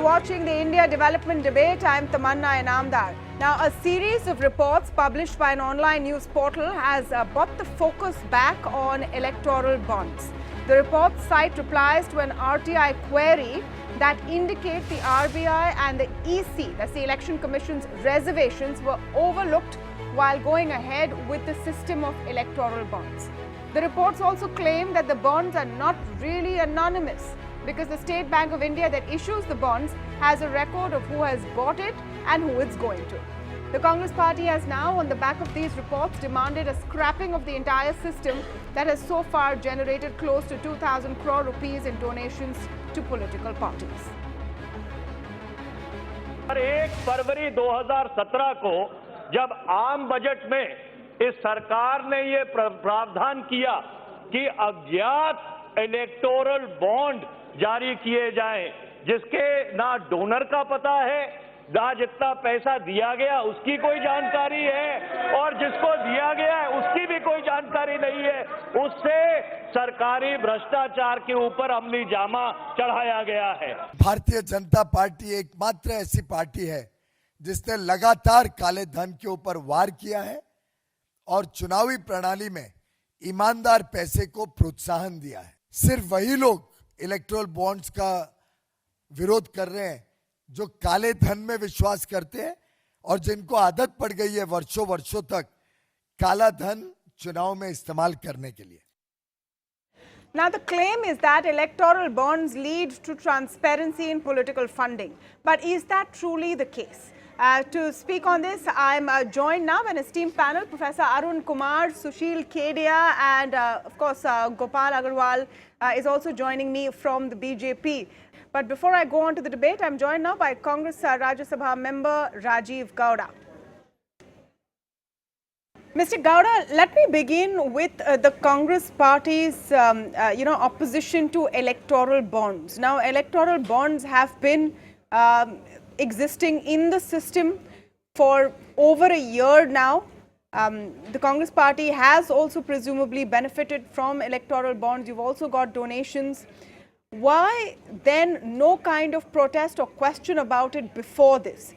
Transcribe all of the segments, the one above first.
watching the India Development Debate. I am Tamanna Inamdar. Now, a series of reports published by an online news portal has brought the focus back on electoral bonds. The reports cite replies to an RTI query that indicate the RBI and the EC, that's the Election Commission's reservations, were overlooked while going ahead with the system of electoral bonds. The reports also claim that the bonds are not really anonymous because the State Bank of India that issues the bonds has a record of who has bought it and who it's going to. The Congress party has now, on the back of these reports, demanded a scrapping of the entire system that has so far generated close to 2,000 crore rupees in donations to political parties. 1 फरवरी 2017 को जब आम budget में इस सरकार ने ये प्रावधान किया कि अज्ञात इलेक्टोरल बॉन्ड जारी किए जाएं, जिसके ना डोनर का पता है, ना जितना पैसा दिया गया उसकी कोई जानकारी है और जिसको दिया गया है उसकी भी कोई जानकारी नहीं है, उससे सरकारी भ्रष्टाचार के ऊपर अमली जामा चढ़ाया गया है। भारतीय जनता पार्टी एकमात्र ऐसी पार्टी है जिसने लगातार काले धन के ऊपर वार किया है और चुनावी प्रणाली में ईमानदार पैसे को प्रोत्साहन दिया है। सिर्फ वही लोग इलेक्टोरल बॉन्ड्स का विरोध कर रहे हैं जो काले धन में विश्वास करते हैं और जिनको आदत पड़ गई है वर्षों वर्षों तक काला धन चुनाव में इस्तेमाल करने के लिए। Now, the claim is that electoral bonds lead to transparency in political funding. But is that truly the case? To speak on this, I am joined now by an esteemed panel, Professor Arun Kumar, Sushil Kedia, and of course, Gopal Agarwal is also joining me from the BJP. But before I go on to the debate, I am joined now by Congress Rajya Sabha member Rajiv Gowda. Mr. Gowda, let me begin with the Congress party's opposition to electoral bonds. Now, electoral bonds have been existing in the system for over a year now. The Congress party has also presumably benefited from electoral bonds. You've also got donations. Why then no kind of protest or question about it before this?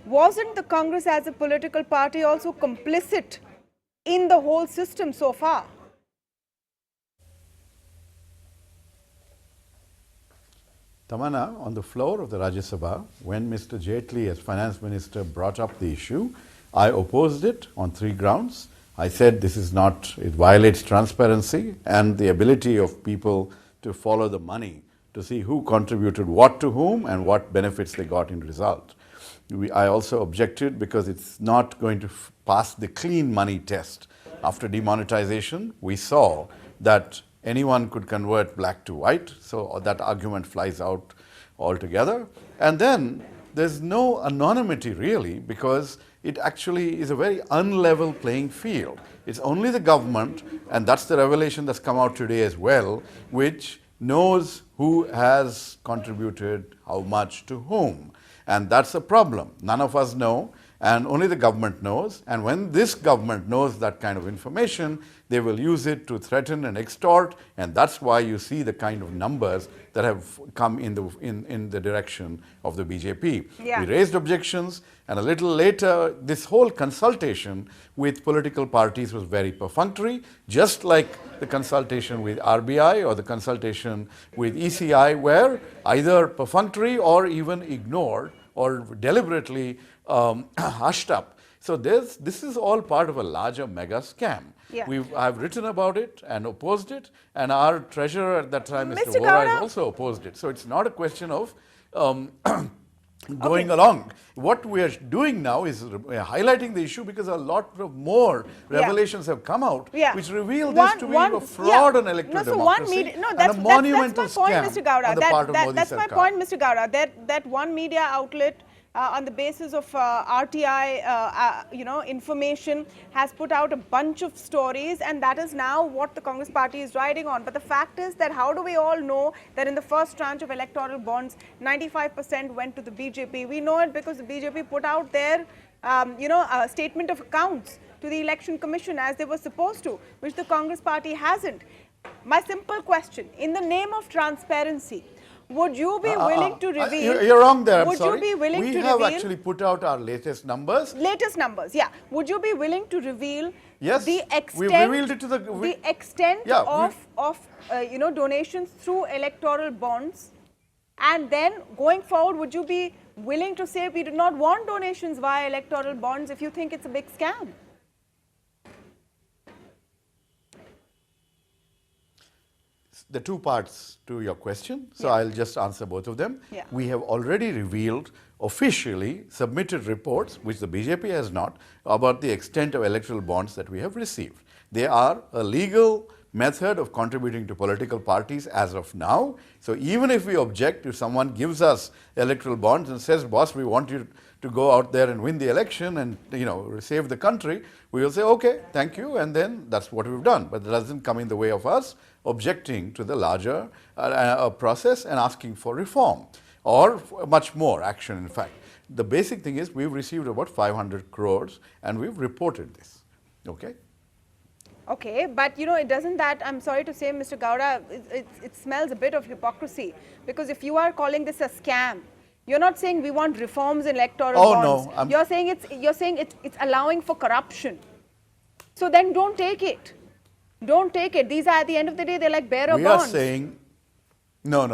Wasn't the Congress as a political party also complicit in the whole system so far? Tamanna, on the floor of the Rajya Sabha, when Mr. Jaitley as finance minister brought up the issue, I opposed it on 3 grounds. I said this is not, it violates transparency and the ability of people to follow the money, to see who contributed what to whom and what benefits they got in result. I also objected because it's not going to pass the clean money test. After demonetization, we saw that anyone could convert black to white, so that argument flies out altogether. And then there's no anonymity really, because it actually is a very unlevel playing field. It's only the government, and that's the revelation that's come out today as well, which knows who has contributed how much to whom. And that's a problem. None of us know, and only the government knows. And when this government knows that kind of information, they will use it to threaten and extort, and that's why you see the kind of numbers that have come in the direction of the BJP. Yeah. We raised objections, and a little later, this whole consultation with political parties was very perfunctory, just like the consultation with RBI or the consultation with ECI were either perfunctory or even ignored or deliberately hushed up. So this is all part of a larger mega scam. Yeah. I've written about it and opposed it, and our treasurer at that time, Mr. Mr. Vora, Gowda, has also opposed it. So it's not a question of going along. What we are doing now is highlighting the issue because a lot of more revelations have come out which reveal this to be a fraud on electoral democracy and a monumental scam on the part of Modi That's my Sarkar. point, Mr. Gowda, that one media outlet on the basis of RTI, information has put out a bunch of stories, and that is now what the Congress party is riding on. But the fact is that how do we all know that in the first tranche of electoral bonds, 95% went to the BJP? We know it because the BJP put out their, statement of accounts to the Election Commission as they were supposed to, which the Congress party hasn't. My simple question, in the name of transparency, would you be willing to reveal? You're wrong there. I'm would sorry. you be willing we to have reveal? actually put out our latest numbers. Latest numbers, yeah. Would you be willing to reveal Yes, the extent? we've revealed it to the extent Yeah, of donations through electoral bonds, and then going forward, would you be willing to say we do not want donations via electoral bonds if you think it's a big scam? The two parts to your question, so Yeah. I'll just answer both of them. Yeah. We have already revealed, officially submitted reports, which the BJP has not, about the extent of electoral bonds that we have received. They are a legal method of contributing to political parties as of now. So even if we object, if someone gives us electoral bonds and says, boss, we want you to go out there and win the election and save the country, we will say, okay, thank you, and then that's what we've done. But that doesn't come in the way of us objecting to the larger process and asking for reform or much more action, in fact. The basic thing is we've received about 500 crores and we've reported this, okay? Okay, but it doesn't that, I'm sorry to say, Mr. Gowda, it smells a bit of hypocrisy, because if you are calling this a scam, you're not saying we want reforms in electoral bonds. No, you're saying it's allowing for corruption. So then don't take it. Don't take it. These are, at the end of the day, they're like bearer bonds. We are saying, no.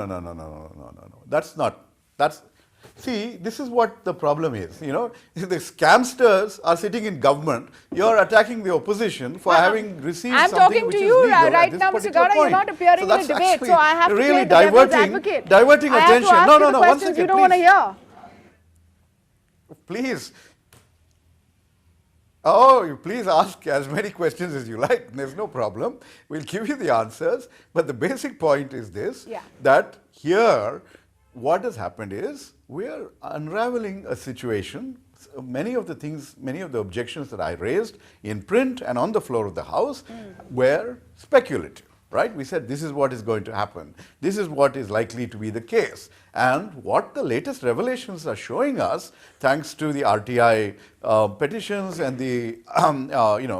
See, this is what the problem is. The scamsters are sitting in government. You're attacking the opposition for having received I'm something talking which to is you legal right at this now, Mr. particular Gowda. You're point. not appearing in a that's debate, actually so I have to really play the devil's advocate. diverting I have attention. to ask you the One questions second, you don't want to hear. Please. Oh, please ask as many questions as you like. There's no problem. We'll give you the answers. But the basic point is this, that here, what has happened is we're unraveling a situation. Many of the objections that I raised in print and on the floor of the House were speculative. Right? We said this is what is going to happen. This is what is likely to be the case. And what the latest revelations are showing us, thanks to the RTI petitions and the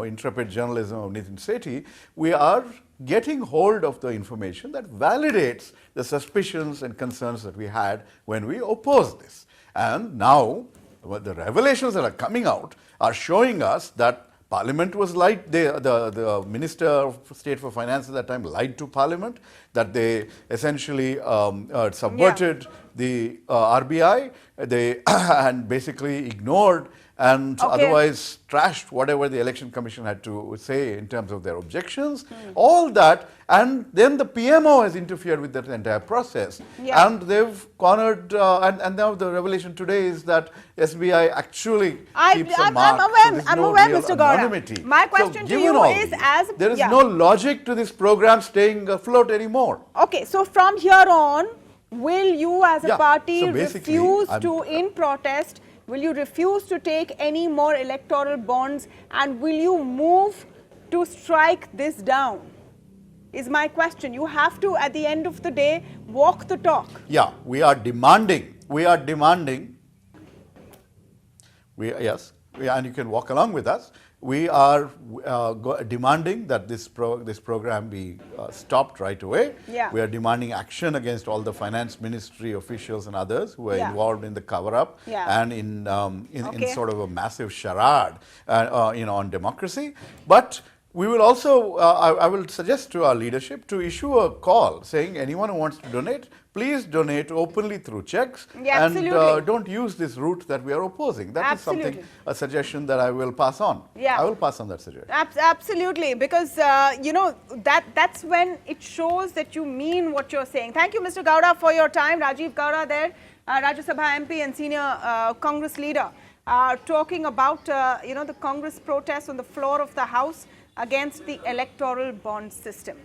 intrepid journalism of Nitin Sethi, we are getting hold of the information that validates the suspicions and concerns that we had when we opposed this. And now, the revelations that are coming out are showing us that Parliament was lied. The Minister of State for Finance at that time lied to Parliament, that they essentially subverted the RBI, and basically ignored and otherwise trashed whatever the Election Commission had to say in terms of their objections. All that, and then the PMO has interfered with that entire process. And they've cornered, and now the revelation today is that SBI actually keeps a mark. I'm aware, Mr. Gowda. My question to you is, there is no logic to this program staying afloat anymore. Okay, so from here on, will you as a party refuse to, in protest, will you refuse to take any more electoral bonds, and will you move to strike this down? Is my question. You have to, at the end of the day, walk the talk. Yeah, we are demanding, and you can walk along with us. We are demanding that this program be stopped right away. We are demanding action against all the finance ministry officials and others who are involved in the cover-up and in sort of a massive charade, on democracy. But we will also, I will suggest to our leadership to issue a call saying anyone who wants to donate, please donate openly through checks, and don't use this route that we are opposing. That is something, a suggestion that I will pass on. I will pass on that suggestion. Absolutely, because that's when it shows that you mean what you're saying. Thank you, Mr. Gowda, for your time. Rajiv Gowda there, Rajya Sabha MP and senior Congress leader, talking about the Congress protests on the floor of the House against the electoral bond system.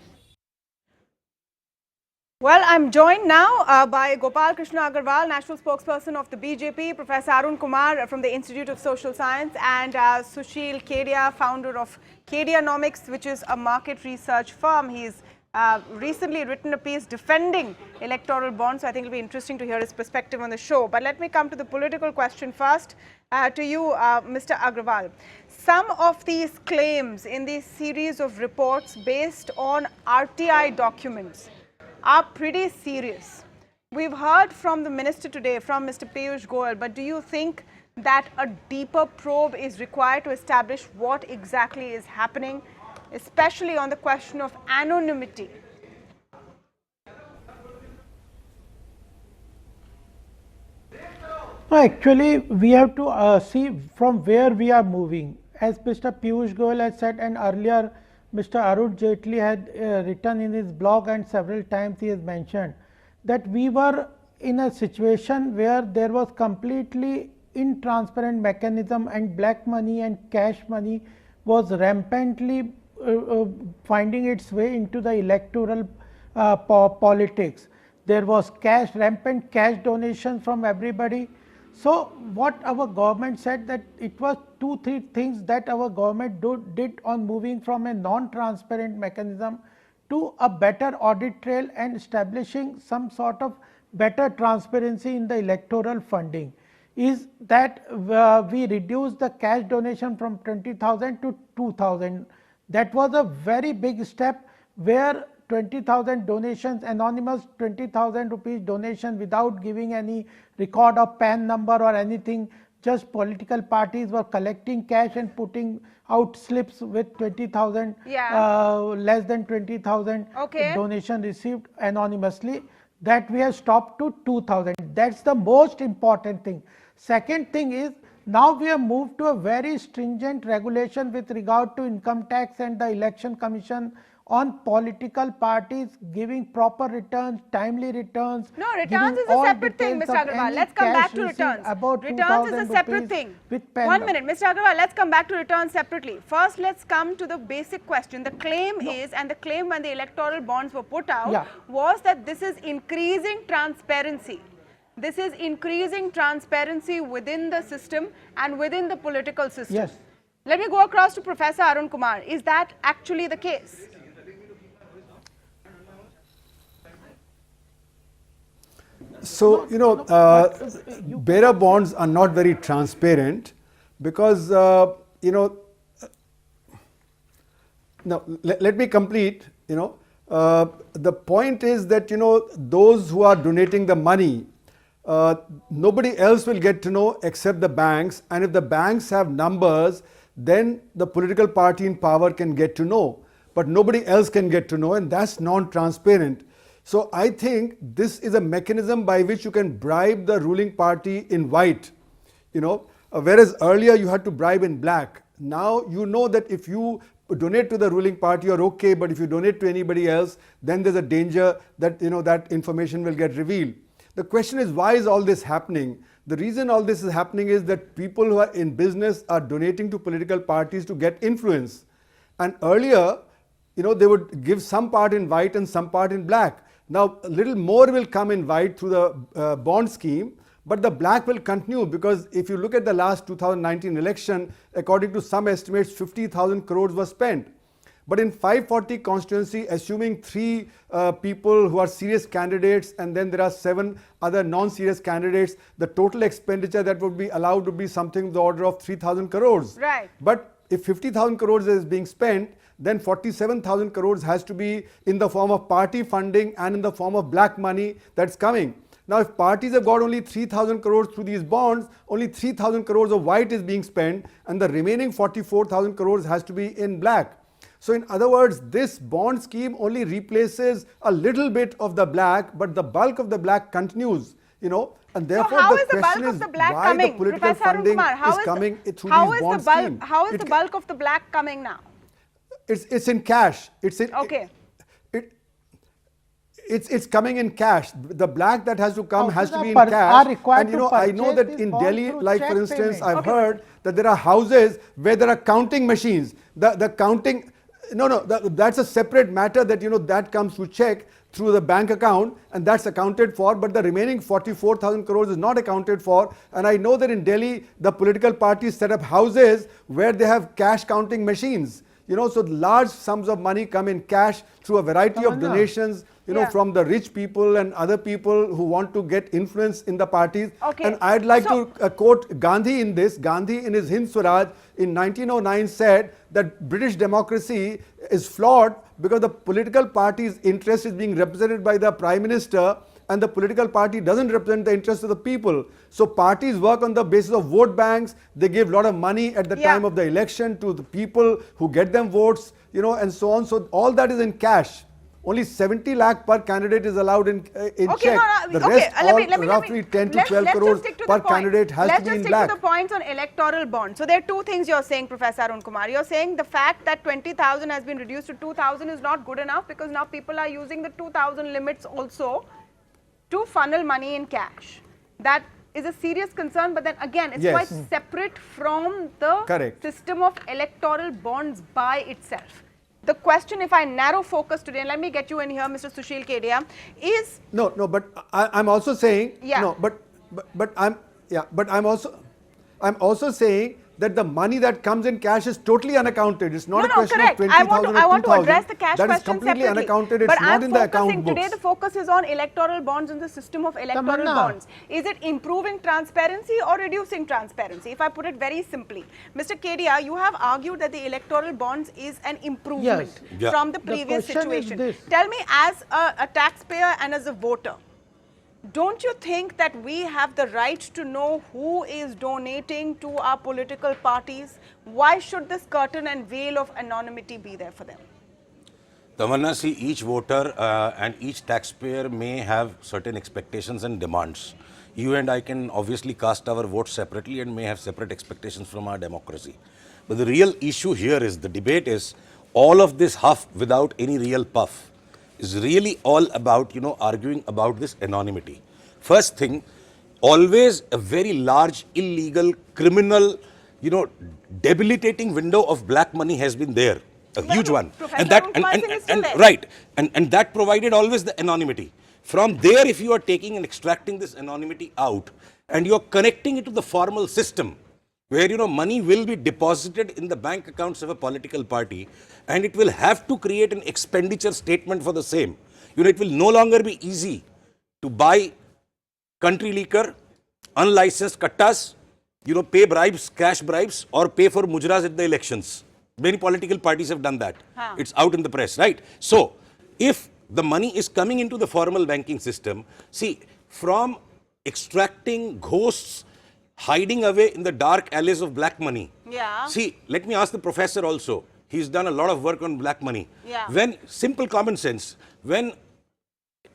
Well, I'm joined now by Gopal Krishna Agarwal, National Spokesperson of the BJP, Professor Arun Kumar from the Institute of Social Science, and Sushil Kedia, founder of Kedianomics, which is a market research firm. He's recently written a piece defending electoral bonds, so I think it'll be interesting to hear his perspective on the show. But let me come to the political question first. To you, Mr. Agarwal. Some of these claims in this series of reports based on RTI documents are pretty serious. We've heard from the minister today, from Mr. Piyush Goyal, but do you think that a deeper probe is required to establish what exactly is happening, especially on the question of anonymity? No, actually, we have to see from where we are moving. As Mr. Piyush Goyal has said, and earlier Mr. Arun Jaitley had written in his blog, and several times he has mentioned that we were in a situation where there was completely intransparent mechanism, and black money and cash money was rampantly finding its way into the electoral politics. There was rampant cash donation from everybody. So, what our government said, that it was 2-3 things that our government did on moving from a non-transparent mechanism to a better audit trail and establishing some sort of better transparency in the electoral funding, is that we reduced the cash donation from 20,000 to 2,000. That was a very big step, where 20,000 donations, anonymous 20,000 rupees donation without giving any record of PAN number or anything, just political parties were collecting cash and putting out slips with 20,000, less than 20,000 donation received anonymously. That we have stopped to 2,000. That's the most important thing. Second thing is, now we have moved to a very stringent regulation with regard to income tax and the election commission on political parties giving proper returns, timely returns. No, returns is a separate thing, Mr. Agarwal. Let's come back to returns. Returns is a separate thing. 1 minute, Mr. Agarwal, let's come back to returns separately. First, let's come to the basic question. The claim is, and the claim when the electoral bonds were put out, was that this is increasing transparency. This is increasing transparency within the system and within the political system. Yes. Let me go across to Professor Arun Kumar. Is that actually the case? So, bearer bonds are not very transparent because, now let me complete, the point is that, those who are donating the money, nobody else will get to know except the banks, and if the banks have numbers, then the political party in power can get to know, but nobody else can get to know, and that's non-transparent. So I think this is a mechanism by which you can bribe the ruling party in white, whereas earlier you had to bribe in black. Now you know that if you donate to the ruling party, you're okay, but if you donate to anybody else, then there's a danger that that information will get revealed. The question is, why is all this happening? The reason all this is happening is that people who are in business are donating to political parties to get influence. And earlier, they would give some part in white and some part in black. Now, a little more will come in white through the bond scheme, but the black will continue, because if you look at the last 2019 election, according to some estimates, 50,000 crores was spent. But in 540 constituency, assuming 3 people who are serious candidates and then there are 7 other non-serious candidates, the total expenditure that would be allowed would be something in the order of 3,000 crores. Right. But if 50,000 crores is being spent, then 47,000 crores has to be in the form of party funding and in the form of black money that's coming. Now, if parties have got only 3,000 crores through these bonds, only 3,000 crores of white is being spent, and the remaining 44,000 crores has to be in black. So in other words, this bond scheme only replaces a little bit of the black, but the bulk of the black continues, and therefore so how the is the question bulk is of the black why coming? the political Professor Arun funding Kumar, is coming through these bond scheme. How is the bulk of the black coming now? It's in cash. It's coming in cash. The black that has to come has to be in cash. And I know that in Delhi, like for instance, I've heard that there are houses where there are counting machines. The counting, that's a separate matter, that that comes through check through the bank account, and that's accounted for, but the remaining 44,000 crores is not accounted for. And I know that in Delhi, the political parties set up houses where they have cash counting machines. So large sums of money come in cash through a variety of donations, from the rich people and other people who want to get influence in the parties. And I'd like to quote Gandhi in this. Gandhi in his Hind Swaraj in 1909 said that British democracy is flawed because the political party's interest is being represented by the Prime Minister and the political party doesn't represent the interests of the people. So parties work on the basis of vote banks. They give a lot of money at the time of the election to the people who get them votes, you know, and so on. So all that is in cash. Only 70 lakh per candidate is allowed in check. The rest, roughly 10 to 12 crores per candidate has to be in black. Let's just stick to the points on electoral bonds. So there are two things you're saying, Professor Arun Kumar. You're saying the fact that 20,000 has been reduced to 2,000 is not good enough because now people are using the 2,000 limits also to funnel money in cash. That is a serious concern, but then again, it's quite separate from the system of electoral bonds by itself. The question, if I narrow focus today, and let me get you in here, Mr. Sushil Kedia, is... No, but I'm also saying... No, but I'm also saying that the money that comes in cash is totally unaccounted. It's not a question of 20,000 or 2,000. I want to address the cash question separately. That is completely unaccounted. It's not in the account books. Today the focus is on electoral bonds and the system of electoral bonds. Is it improving transparency or reducing transparency? If I put it very simply, Mr. Kedia, you have argued that the electoral bonds is an improvement from the previous situation. Tell me, as a taxpayer and as a voter, don't you think that we have the right to know who is donating to our political parties? Why should this curtain and veil of anonymity be there for them? Tamanna, see, each voter and each taxpayer may have certain expectations and demands. You and I can obviously cast our votes separately and may have separate expectations from our democracy. But the real issue here is, the debate is, all of this huff without any real puff is really all about, arguing about this anonymity. First thing, always a very large, illegal, criminal, debilitating window of black money has been there, a huge one. And that provided always the anonymity. From there, if you are taking and extracting this anonymity out, and you're connecting it to the formal system, where money will be deposited in the bank accounts of a political party, and it will have to create an expenditure statement for the same. It will no longer be easy to buy country liquor, unlicensed kattas, pay bribes, cash bribes, or pay for mujras at the elections. Many political parties have done that. It's out in the press, right? So, if the money is coming into the formal banking system, see, from extracting ghosts, hiding away in the dark alleys of black money. See, let me ask the professor also. He's done a lot of work on black money. When, simple common sense, when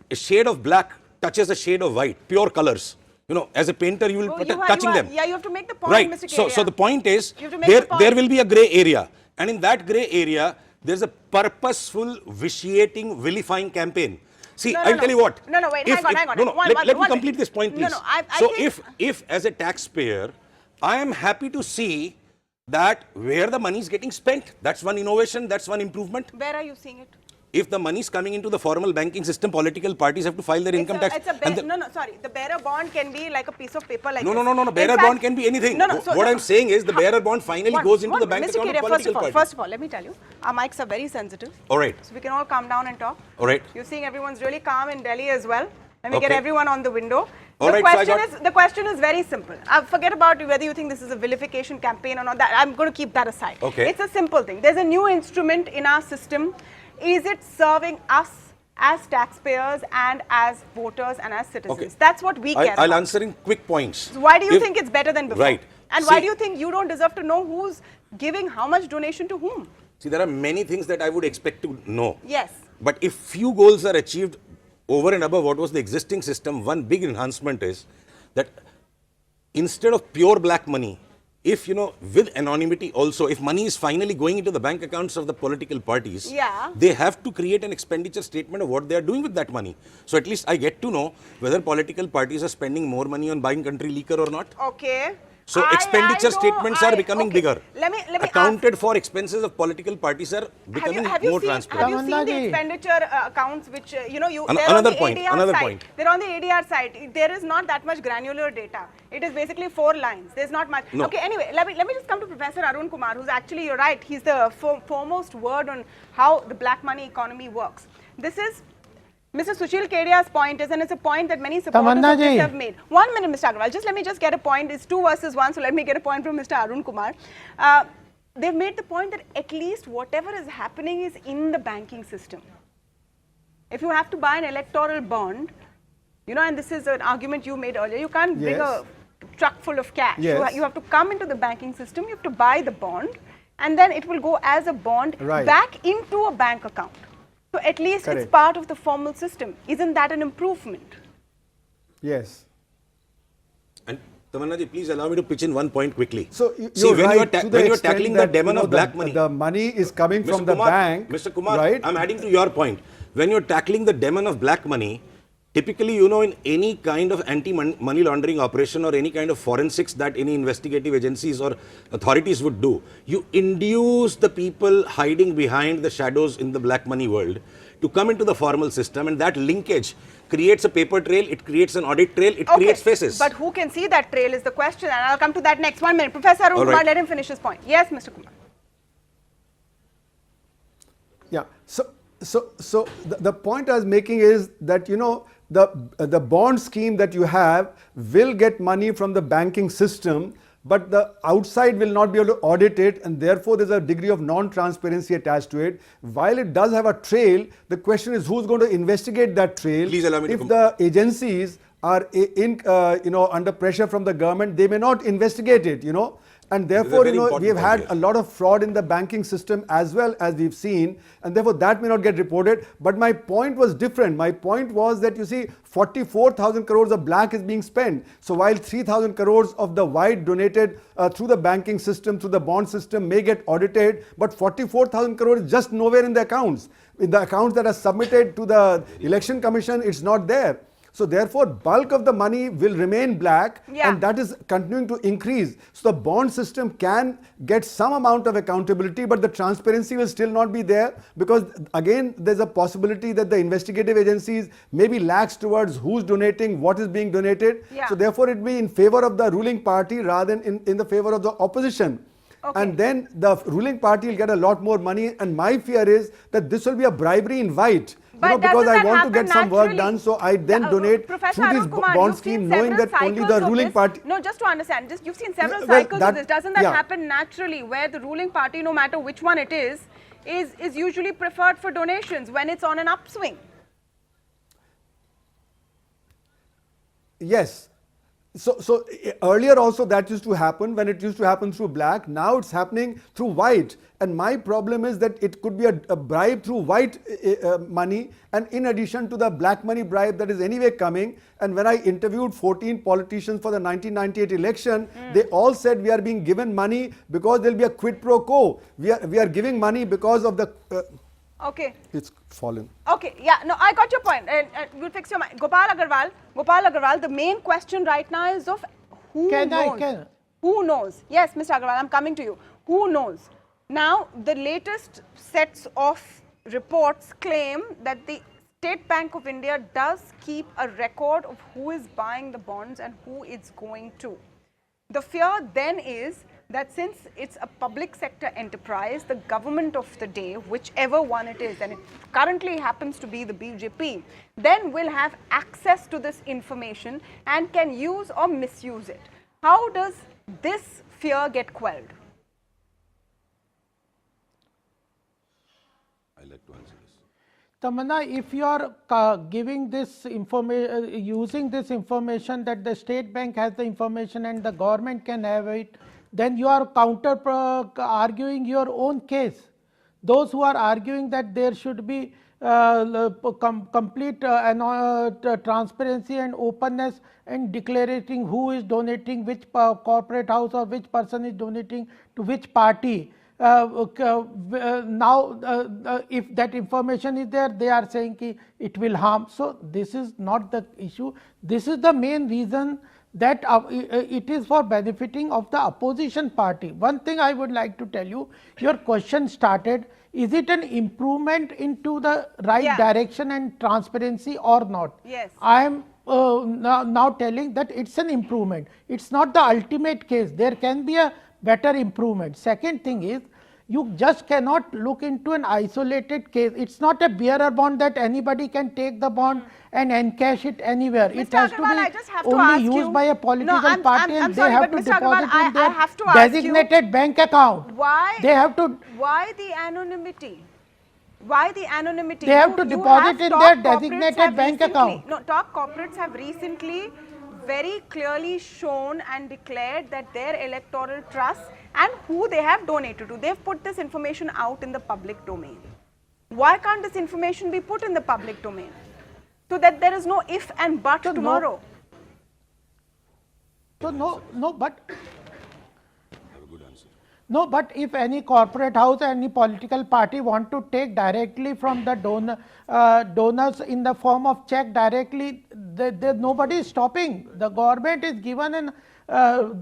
a shade of black touches a shade of white, pure colors, as a painter, you will touching them. Yeah, you have to make the point, right. Mr. Kedia. So the point is, there will be a grey area. And in that grey area, there's a purposeful, vitiating, vilifying campaign. See, I'll tell you what. Wait, hang on. Let me complete this point, please. So if as a taxpayer, I am happy to see that where the money is getting spent, that's one innovation, that's one improvement. Where are you seeing it? If the money is coming into the formal banking system, political parties have to file their income tax. The bearer bond can be like a piece of paper like this. No. Bearer bond can be anything. What I'm saying is the bearer bond finally goes into the bank account of political party. First of all, let me tell you, our mics are very sensitive. All right. So we can all calm down and talk. All right. You're seeing everyone's really calm in Delhi as well. Let me get everyone on the window. The question is very simple. Forget about whether you think this is a vilification campaign or not. I'm going to keep that aside. Okay. It's a simple thing. There's a new instrument in our system. Is it serving us as taxpayers and as voters and as citizens? Okay. That's what we care about. I'll answer in quick points. So why do you think it's better than before? Right. And why do you think you don't deserve to know who's giving how much donation to whom? See, there are many things that I would expect to know. Yes. But if few goals are achieved over and above what was the existing system, one big enhancement is that instead of pure black money, if, with anonymity also, if money is finally going into the bank accounts of the political parties, they have to create an expenditure statement of what they are doing with that money. So at least I get to know whether political parties are spending more money on buying country liquor or not. Okay. So expenditure statements are becoming bigger. Let me Accounted for expenses of political parties are becoming more transparent. Have you seen the expenditure accounts which, Another point. They're on the ADR side. There is not that much granular data. It is basically 4 lines. There's not much. No. Okay, anyway, let me just come to Professor Arun Kumar, who's actually, you're right, he's the foremost word on how the black money economy works. This is Mr. Sushil Kedia's point is, and it's a point that many supporters of this have made. 1 minute, Mr. Agarwal. Let me get a point. It's 2 versus 1, so let me get a point from Mr. Arun Kumar. They've made the point that at least whatever is happening is in the banking system. If you have to buy an electoral bond, You know, and this is an argument you made earlier. You can't bring Yes. a truck full of cash. Yes. You have to come into the banking system, you have to buy the bond, and then it will go as a bond Right. back into a bank account. So at least it's Correct. part of the formal system. Isn't that an improvement? Yes. And Tamanna ji, please allow me to pitch in one point quickly. So See, you're when right you are to the when you are extent tackling that, the demon you know, of black money, the money is coming Mr. from the Kumar, bank. Mr. Kumar, right? I'm adding to your point. When you're tackling the demon of black money, typically, you know, in any kind of anti-money laundering operation or any kind of forensics that any investigative agencies or authorities would do, you induce the people hiding behind the shadows in the black money world to come into the formal system, and that linkage creates a paper trail, it creates an audit trail, it creates faces. But who can see that trail is the question, and I'll come to that next. 1 minute. Professor Arun All Kumar, right. let him finish his point. Yes, Mr. Kumar. Yeah. So the point I was making is that, you know, the bond scheme that you have will get money from the banking system, but the outside will not be able to audit it, and therefore there's a degree of non-transparency attached to it. While it does have a trail, the question is who's going to investigate that trail. Please allow me to if the agencies are under pressure from the government, they may not investigate it, you know. And therefore, very you know, important we have point had here. a lot of fraud in the banking system as well, as we've seen, and therefore that may not get reported. But my point was different. My point was that, you see, 44,000 crores of black is being spent. So while 3,000 crores of the white donated through the banking system, through the bond system may get audited, but 44,000 crores is just nowhere in the accounts. In the accounts that are submitted to the Election Commission, it's not there. So therefore, bulk of the money will remain black, and that is continuing to increase. So the bond system can get some amount of accountability, but the transparency will still not be there, because again, there's a possibility that the investigative agencies may be lax towards who's donating, what is being donated. So therefore, it will be in favor of the ruling party rather than in the favor of the opposition. And then the ruling party will get a lot more money, and my fear is that this will be a bribery in white. But because I doesn't that want to get some work happen done, so I then donate Professor through this Arun Kumar, bond you've seen scheme, knowing several that only cycles the of ruling this. party. No, just to understand, you've seen several Well, cycles that- of this. Doesn't that yeah. happen naturally, where the ruling party, no matter which one it is usually preferred for donations when it's on an upswing? Yes. So earlier also that used to happen when it used to happen through black. Now it's happening through white. And my problem is that it could be a bribe through white money, and in addition to the black money bribe that is anyway coming. And when I interviewed 14 politicians for the 1998 election, they all said we are being given money because there will be a quid pro quo. We are giving money because of the... Okay. It's fallen. Okay, yeah, no, I got your point. We'll fix your mind. Gopal Agarwal, the main question right now is of who knows? Who knows? Yes, Mr. Agarwal, I'm coming to you. Who knows? Now, the latest sets of reports claim that the State Bank of India does keep a record of who is buying the bonds and who it's going to. The fear then is that since it's a public sector enterprise, the government of the day, whichever one it is, and it currently happens to be the BJP, then will have access to this information and can use or misuse it. How does this fear get quelled? I'd like to answer this. Tamanna, if you are giving this information, using this information that the state bank has the information and the government can have it, then you are arguing your own case. Those who are arguing that there should be complete transparency and openness and declaring who is donating, which corporate house or which person is donating to which party. Now, if that information is there, they are saying ki it will harm. So this is not the issue. This is the main reason that it is for benefiting of the opposition party. One thing I would like to tell you, your question started, is it an improvement into the right direction and transparency or not? Yes. I am now telling that it's an improvement. It's not the ultimate case. There can be a better improvement. Second thing is, you just cannot look into an isolated case. It's not a bearer bond that anybody can take the bond and encash it anywhere. Mr. It has Agarwal, to be only used by a political party, and they have to deposit in their designated bank account. Why? They have to. Why the anonymity? Why the anonymity? They have to deposit in top their corporates designated have bank recently- account. No, top corporates have recently very clearly shown and declared that their electoral trusts and who they have donated to. They've put this information out in the public domain. Why can't this information be put in the public domain? So that there is no if and but So tomorrow. So but if any corporate house, any political party want to take directly from the donors in the form of check directly, nobody is stopping. The government is given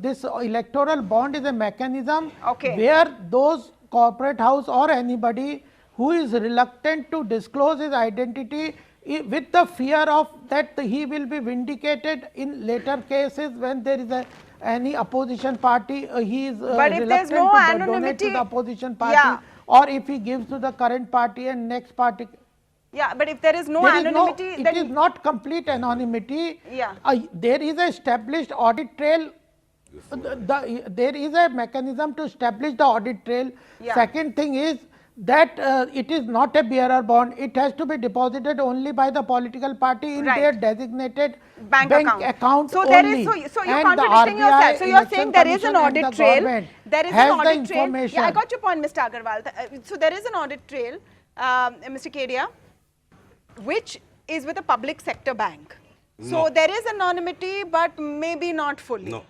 this electoral bond is a mechanism where those corporate house or anybody who is reluctant to disclose his identity with the fear of that he will be vindicated in later cases when there is any opposition party, he is But if there's reluctant no to donate anonymity, to the opposition party, yeah. or if he gives to the current party and next party. Yeah, but if there is no There is anonymity, it then is not complete anonymity. Yeah. There is a established audit trail. There is a mechanism to establish the audit trail. Yeah. Second thing is that it is not a bearer bond. It has to be deposited only by the political party in Right. their designated bank account. So only. there is so you're And the contradicting RBI, yourself. So you're Election saying there is an Commission and audit the trail. government There is has an the audit trail. information. Yeah, I got your point, Mr. Agarwal. So there is an audit trail, Mr. Kedia, which is with a public sector bank. So there is anonymity, but maybe not fully. No,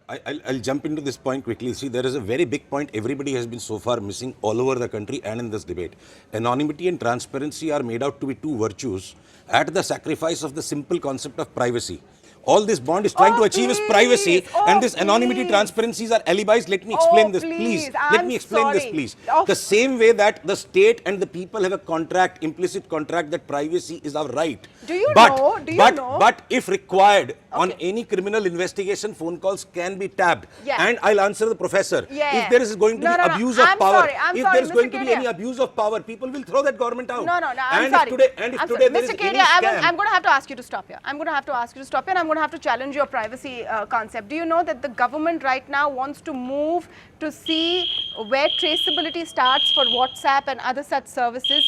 I'll jump into this point quickly. See, there is a very big point everybody has been so far missing all over the country and in this debate. Anonymity and transparency are made out to be two virtues at the sacrifice of the simple concept of privacy. All this bond is trying to achieve is privacy, and this anonymity transparencies are alibis. Let me explain this, please. Let me explain this, please. The same way that the state and the people have a contract, implicit contract, that privacy is our right. Do you know? But if required, on any criminal investigation, phone calls can be tapped. Yeah. And I'll answer the professor. Yeah. If there is going to be abuse of I'm power, sorry, if sorry, there is going Mr. to be Kedia. any abuse of power, people will throw that government out. No, I'm and sorry. If today there is Mr. any Kedia, scam, I'm going to have to ask you to stop here. I'm going to have to ask you to stop here, and I'm going to have to challenge your privacy concept. Do you know that the government right now wants to move to see where traceability starts for WhatsApp and other such services?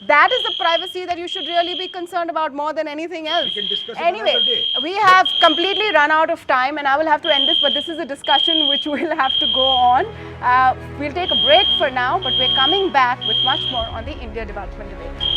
That is the privacy that you should really be concerned about more than anything else. We can discuss it anyway, another day. we have completely run out of time, and I will have to end this, but this is a discussion which will have to go on. We'll take a break for now, but we're coming back with much more on the India Development Debate.